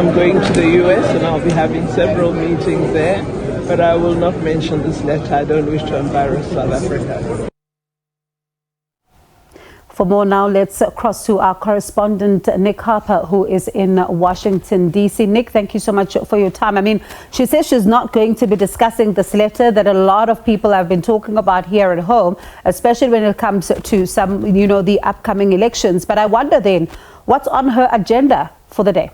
I'm going to the US and I'll be having several meetings there, but I will not mention this letter. I don't wish to embarrass South Africa. For more now, let's cross to our correspondent, Nick Harper, who is in Washington, D.C. Nick, thank you so much for your time. I mean, she says she's not going to be discussing this letter that a lot of people have been talking about here at home, especially when it comes to some, the upcoming elections. But I wonder then, what's on her agenda for the day?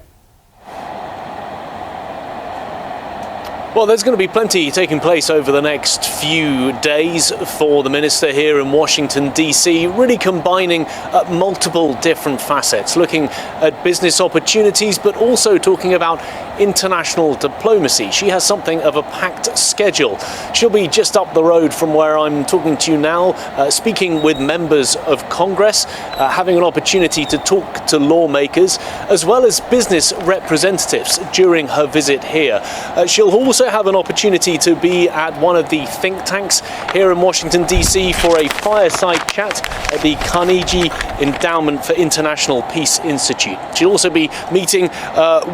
Well, there's going to be plenty taking place over the next few days for the minister here in Washington, D.C., really combining multiple different facets, looking at business opportunities, but also talking about international diplomacy. She has something of a packed schedule. She'll be just up the road from where I'm talking to you now, speaking with members of Congress, having an opportunity to talk to lawmakers, as well as business representatives during her visit here. She'll also have an opportunity to be at one of the think tanks here in Washington, D.C. for a fireside chat at the Carnegie Endowment for International Peace Institute. She'll also be meeting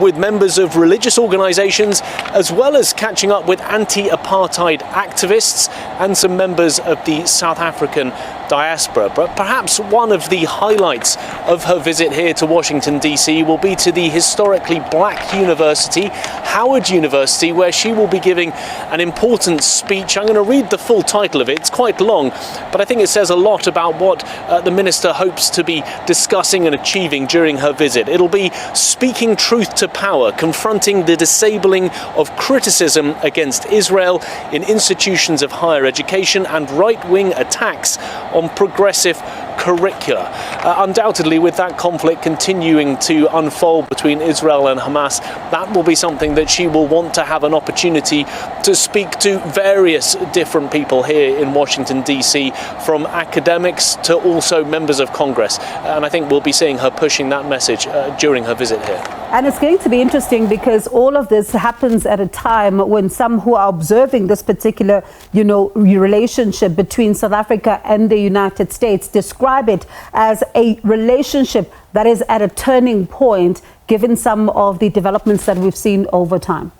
with members of religious organizations, as well as catching up with anti-apartheid activists and some members of the South African diaspora. But perhaps one of the highlights of her visit here to Washington, D.C. will be to the historically black university, Howard University, where she will be giving an important speech. I'm going to read the full title of it. It's quite long, but I think it says a lot about what the minister hopes to be discussing and achieving during her visit. It'll be Speaking Truth to Power, confronting the disabling of criticism against Israel in institutions of higher education and right-wing attacks on progressive curricula. Undoubtedly, with that conflict continuing to unfold between Israel and Hamas, that will be something that she will want to have an opportunity to speak to various different people here in Washington, D.C., from academics to also members of Congress. And I think we'll be seeing her pushing that message during her visit here. And it's going to be interesting because all of this happens at a time when some who are observing this particular, relationship between South Africa and the United States describe it as a relationship that is at a turning point, given some of the developments that we've seen over time.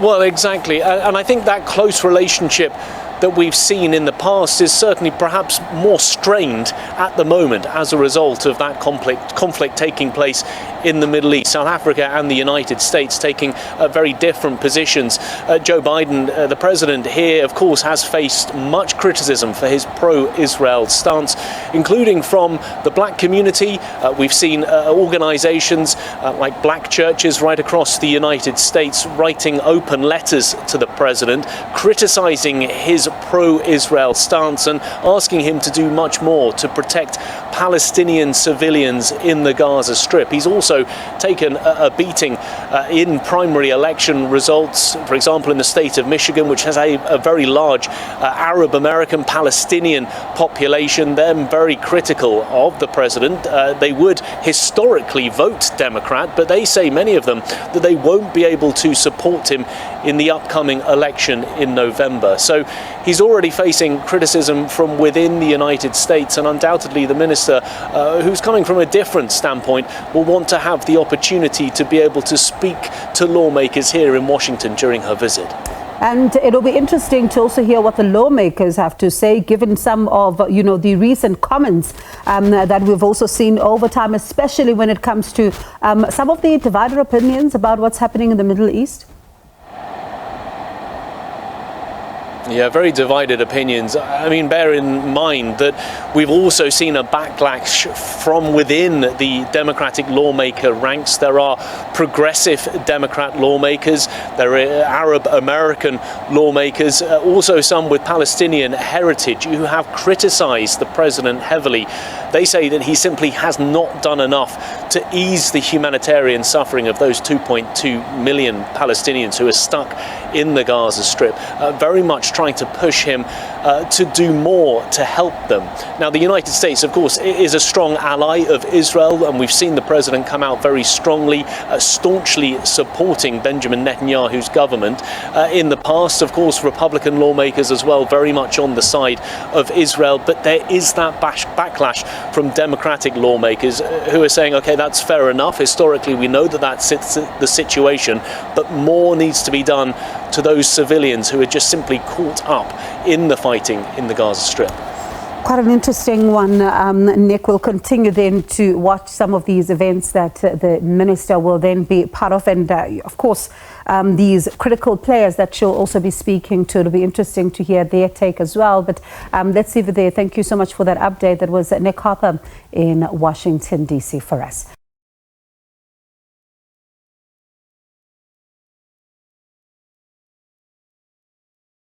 Well, exactly. And I think that close relationship that we've seen in the past is certainly perhaps more strained at the moment as a result of that conflict taking place in the Middle East. South Africa and the United States taking very different positions. Joe Biden, the president here, of course, has faced much criticism for his pro-Israel stance, including from the black community. We've seen organizations like black churches right across the United States writing open letters to the president, criticizing his pro-Israel stance and asking him to do much more to protect Palestinian civilians in the Gaza Strip. He's also taken a beating in primary election results, for example, in the state of Michigan, which has a very large Arab American Palestinian population. They're very critical of the president. They would historically vote Democrat, but they say, many of them, that they won't be able to support him in the upcoming election in November. So he's already facing criticism from within the United States, and undoubtedly the minister, who's coming from a different standpoint, will want to have the opportunity to be able to speak to lawmakers here in Washington during her visit. And it'll be interesting to also hear what the lawmakers have to say, given some of, the recent comments that we've also seen over time, especially when it comes to some of the divided opinions about what's happening in the Middle East. Yeah, very divided opinions. I mean, bear in mind that we've also seen a backlash from within the Democratic lawmaker ranks. There are progressive Democrat lawmakers, there are Arab American lawmakers, also some with Palestinian heritage who have criticized the president heavily. They say that he simply has not done enough to ease the humanitarian suffering of those 2.2 million Palestinians who are stuck in the Gaza Strip. Very much trying to push him to do more to help them. Now, the United States, of course, is a strong ally of Israel, and we've seen the president come out very strongly, staunchly supporting Benjamin Netanyahu's government. In the past, of course, Republican lawmakers as well, very much on the side of Israel, but there is that backlash from Democratic lawmakers who are saying, okay, that's fair enough. Historically, we know that that's the situation, but more needs to be done to those civilians who are just simply caught up in the fighting in the Gaza Strip. Quite an interesting one, Nick. We'll continue then to watch some of these events that the minister will then be part of, and of course these critical players that she'll also be speaking to. It'll be interesting to hear their take as well. But let's leave it there. Thank you so much for that update. That was Nick Harper in Washington, D.C. for us.